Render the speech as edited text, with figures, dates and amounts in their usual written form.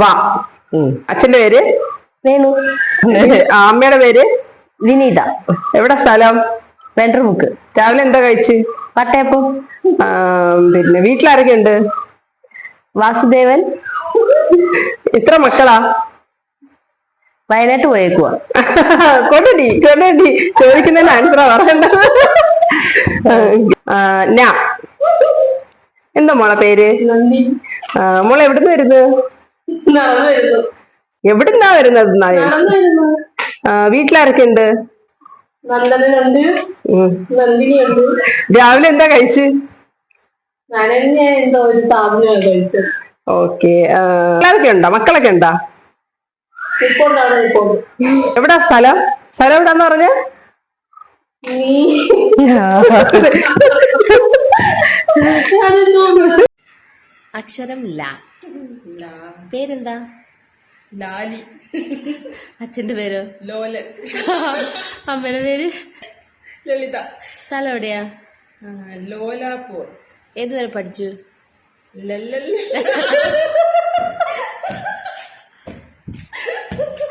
വാ. അച്ഛന്റെ പേര് വേണു. അമ്മയുടെ പേര് വിനീത. എവിടെ സ്ഥലം? വെണ്ടർമുക്ക്. രാവിലെ എന്താ കഴിച്ച്? വട്ടയപ്പം. പിന്നെ വീട്ടിലാരൊക്കെ ഉണ്ട്? വാസുദേവൻ. എത്ര മക്കളാ? വയനാട്ട് പോയേക്കുവാ. കൊണ്ടടി ചോദിക്കുന്നതിന് ആൻസറാ പറയേണ്ടത്. ഞാൻ എന്താ മോളെ പേര്? മോളെ എവിടുന്ന് വരുന്നത്? എവിടുന്നാ വരുന്നത്? വീട്ടിലാരൊക്കെ ഉണ്ട്? നന്ദനുണ്ട്, നന്ദിനിയുണ്ട്. രാവിലെ എന്താ കഴിച്ച്? നനഞ്ഞ എന്തോ ഒരു സാധനമാണ് കഴിച്ചത്. ഓക്കെ. പിള്ളേരൊക്കെ ഉണ്ടോ? മക്കളൊക്കെ ഉണ്ടോ? ഇപ്പോഴാണ് ഇപ്പോൾ. എവിടാ സ്ഥലം? സ്ഥലം എവിടാന്ന് പറഞ്ഞ? അക്ഷരം ല. പേരെന്താ? ലാലി. അച്ഛന്റെ പേരോ? ലോലൻ. അമ്മയുടെ പേര്? ലളിത. സ്ഥലം എവിടെയാ? ലോലാപ്പൂർ. ഏതുവരെ പഠിച്ചു? ലല്ലല്ല.